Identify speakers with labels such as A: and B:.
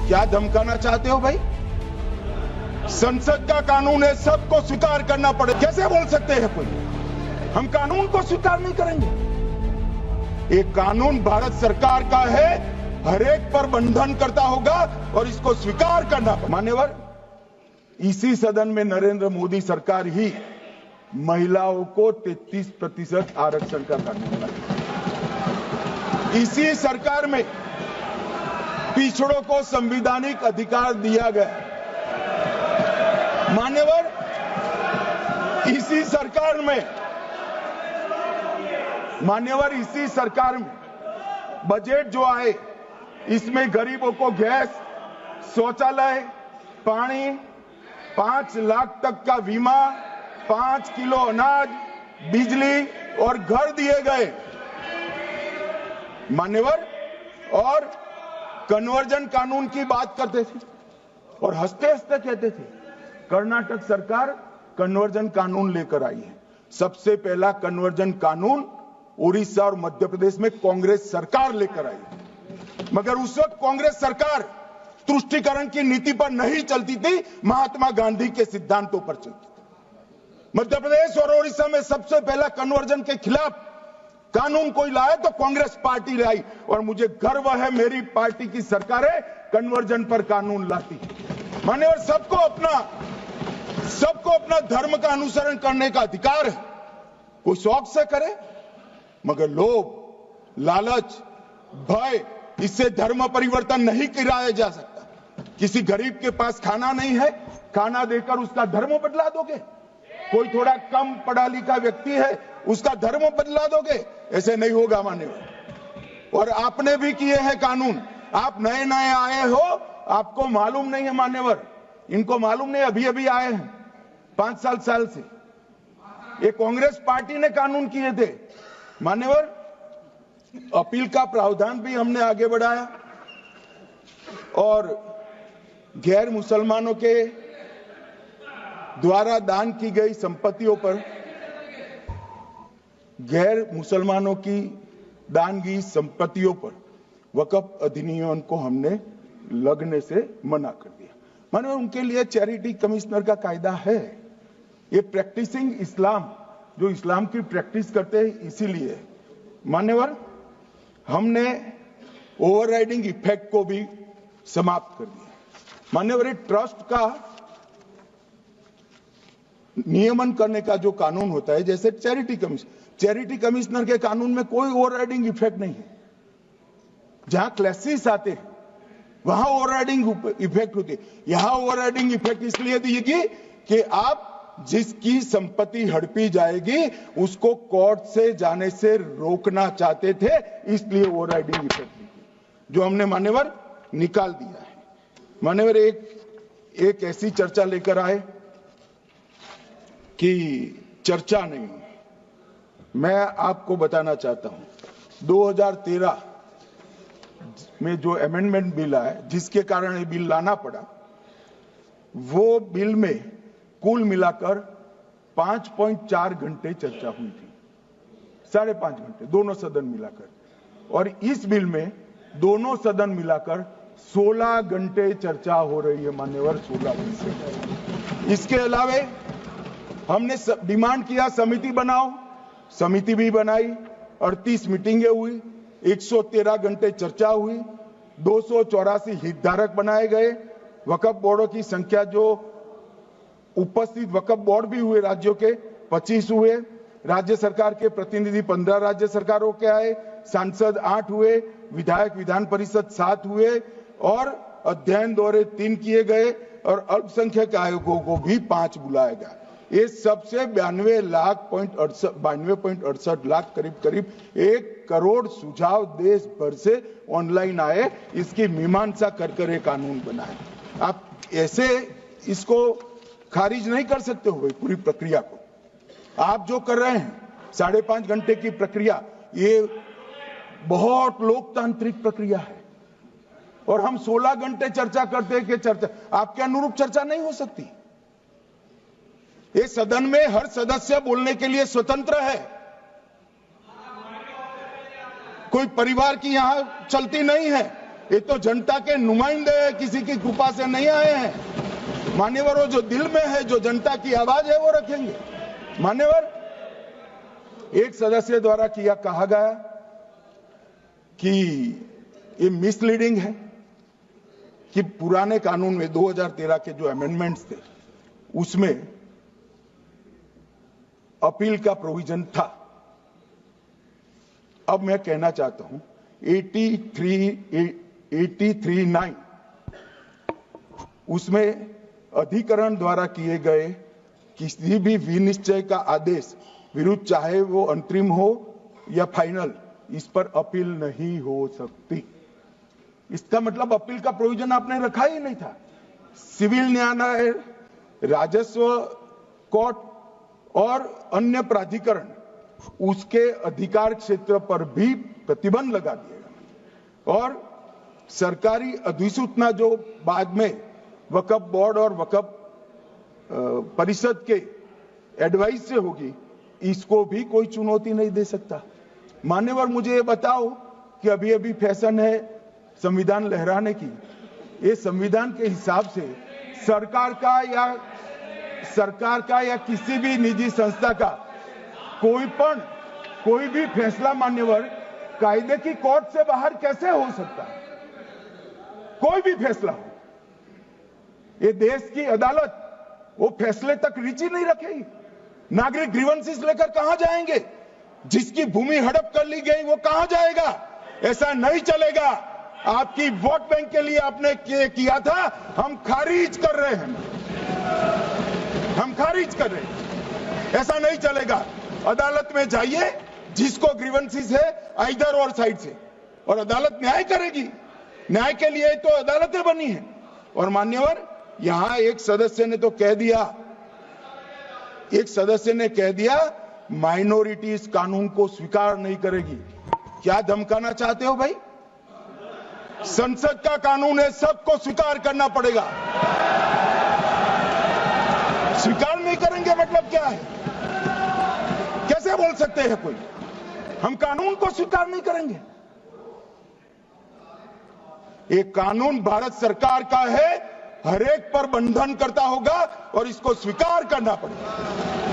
A: क्या धमकाना चाहते हो भाई? संसद का कानून है, सबको स्वीकार करना पड़े। कैसे बोल सकते हैं कोई हम कानून को स्वीकार नहीं करेंगे? एक कानून भारत सरकार का है, हर एक पर बंधन करता होगा और इसको स्वीकार करना पड़ेगा। मान्यवर, इसी सदन में नरेंद्र मोदी सरकार ही महिलाओं को 33% आरक्षण का कानून लाया। इसी सरकार में पिछड़ों को संवैधानिक अधिकार दिया गया। मान्यवर, इसी सरकार में बजट जो आए, इसमें गरीबों को गैस, शौचालय, पानी, 5 लाख तक का बीमा, 5 किलो अनाज, बिजली और घर दिए गए। मान्यवर, और कन्वर्जन कानून की बात करते थे और हंसते हंसते कहते थे कर्नाटक सरकार कन्वर्जन कानून लेकर आई है। सबसे पहला कन्वर्जन कानून उड़ीसा और मध्य प्रदेश में कांग्रेस सरकार लेकर आई, मगर उस वक्त कांग्रेस सरकार तुष्टीकरण की नीति पर नहीं चलती थी, महात्मा गांधी के सिद्धांतों पर चलती थी। मध्य प्रदेश और उड़ीसा में सबसे पहला कन्वर्जन के खिलाफ कानून कोई लाया तो कांग्रेस पार्टी लाई, और मुझे गर्व है मेरी पार्टी की सरकारें कन्वर्जन पर कानून लाती। मान्यवर, सबको अपना धर्म का अनुसरण करने का अधिकार है, कोई शौक से करे, मगर लोभ, लालच, भय, इससे धर्म परिवर्तन नहीं कराया जा सकता। किसी गरीब के पास खाना नहीं है, खाना देकर उसका धर्म बदला दोगे? कोई थोड़ा कम पढ़ा लिखा व्यक्ति है, उसका धर्म बदला दोगे? ऐसे नहीं होगा मान्यवर। और आपने भी किए हैं कानून, आप नए नए आए हो, आपको मालूम नहीं है मान्यवर, इनको मालूम नहीं, अभी अभी आए हैं 5 साल से। ये कांग्रेस पार्टी ने कानून किए थे मान्यवर। अपील का प्रावधान भी हमने आगे बढ़ाया और गैर मुसलमानों के द्वारा दान की गई संपत्तियों पर, गैर मुसलमानों की दान की संपत्तियों पर वक्फ अधिनियम को हमने लगने से मना कर दिया। मानो उनके लिए चैरिटी कमिश्नर का कायदा है। ये प्रैक्टिसिंग इस्लाम, जो इस्लाम की प्रैक्टिस करते हैं, इसीलिए मान्यवर हमने ओवरराइडिंग इफेक्ट को भी समाप्त कर दिया। मान्यवर, ट्रस्ट का नियमन करने का जो कानून होता है, जैसे चैरिटी कमिश्नर के कानून में कोई ओवरराइडिंग इफेक्ट नहीं है। जहां क्लासेस आते हैं वहां ओवरराइडिंग इफेक्ट होती है। यहां ओवरराइडिंग इफेक्ट इसलिए दिएगी कि आप जिसकी संपत्ति हड़पी जाएगी उसको कोर्ट से जाने से रोकना चाहते थे, इसलिए ओवरराइडिंग इफेक्ट जो हमने मान्यवर निकाल दिया है। मान्यवर, एक ऐसी चर्चा लेकर आए कि चर्चा नहीं, मैं आपको बताना चाहता हूं 2013 में जो अमेंडमेंट बिल आया, जिसके कारण ये बिल लाना पड़ा, वो बिल में कुल मिलाकर 5.4 घंटे चर्चा हुई थी, 5.5 घंटे दोनों सदन मिलाकर, और इस बिल में दोनों सदन मिलाकर 16 घंटे चर्चा हो रही है मान्यवर, 16 घंटे। इसके अलावे हमने डिमांड किया समिति बनाओ, समिति भी बनाई, 38 मीटिंगें हुई, 113 घंटे चर्चा हुई, 284 हितधारक बनाए गए, वक्फ बोर्डों की संख्या जो उपस्थित वक्फ बोर्ड भी हुए राज्यों के 25 हुए, राज्य सरकार के प्रतिनिधि 15 राज्य सरकारों के आए, सांसद 8 हुए, विधायक विधान परिषद 7 हुए, और अध्ययन दौरे 3 किए गए, और अल्पसंख्यक आयोगों को भी 5 बुलाया गया। ये सबसे 92.68 लाख, करीब 1 करोड़ सुझाव देश भर से ऑनलाइन आए, इसकी मीमांसा कर ये कानून बना है। आप ऐसे इसको खारिज नहीं कर सकते हो पूरी प्रक्रिया को। आप जो कर रहे हैं 5.5 घंटे की प्रक्रिया, ये बहुत लोकतांत्रिक प्रक्रिया है, और हम 16 घंटे चर्चा करते हैं कि चर्चा आपके अनुरूप चर्चा नहीं हो सकती। ये सदन में हर सदस्य बोलने के लिए स्वतंत्र है, कोई परिवार की यहां चलती नहीं है। ये तो जनता के नुमाइंदे हैं, किसी की कृपा से नहीं आए हैं। मान्यवर, जो दिल में है, जो जनता की आवाज है, वो रखेंगे। मान्यवर, एक सदस्य द्वारा कहा गया कि ये मिसलीडिंग है कि पुराने कानून में 2013 के जो अमेंडमेंट्स थे उसमें अपील का प्रोविजन था। अब मैं कहना चाहता हूं 83(9) उसमें अधिकरण द्वारा किए गए किसी भी विनिश्चय का आदेश विरुद्ध, चाहे वो अंतरिम हो या फाइनल, इस पर अपील नहीं हो सकती। इसका मतलब अपील का प्रोविजन आपने रखा ही नहीं था। सिविल न्यायालय, राजस्व कोर्ट और अन्य प्राधिकरण उसके अधिकार क्षेत्र पर भी प्रतिबंध लगा दिया और सरकारी अधिसूचना जो बाद में वक्फ बोर्ड और वक्फ परिषद के एडवाइस से होगी, इसको भी कोई चुनौती नहीं दे सकता। मान्यवर, मुझे ये बताओ कि अभी अभी फैशन है संविधान लहराने की। ये संविधान के हिसाब से सरकार का या किसी भी निजी संस्था का कोई भी फैसला मान्यवर कायदे की कोर्ट से बाहर कैसे हो सकता है? कोई भी फैसला हो, ये देश की अदालत वो फैसले तक रुचि नहीं रखेगी। नागरिक ग्रीवेंसेस लेकर कहां जाएंगे? जिसकी भूमि हड़प कर ली गई वो कहां जाएगा? ऐसा नहीं चलेगा। आपकी वोट बैंक के लिए आपने किया था, हम खारिज कर रहे हैं, हम खारिज कर रहे हैं। ऐसा नहीं चलेगा। अदालत में जाइए, जिसको ग्रीवेंसेस है इधर और साइड से, और अदालत न्याय करेगी। न्याय के लिए तो अदालतें बनी हैं। और मान्यवर, यहां एक सदस्य ने कह दिया माइनॉरिटी इस कानून को स्वीकार नहीं करेगी। क्या धमकाना चाहते हो भाई? संसद का कानून है, सबको स्वीकार करना पड़ेगा। स्वीकार नहीं करेंगे मतलब क्या है? कैसे बोल सकते हैं कोई हम कानून को स्वीकार नहीं करेंगे? एक कानून भारत सरकार का है, हर एक पर बंधन करता होगा और इसको स्वीकार करना पड़ेगा।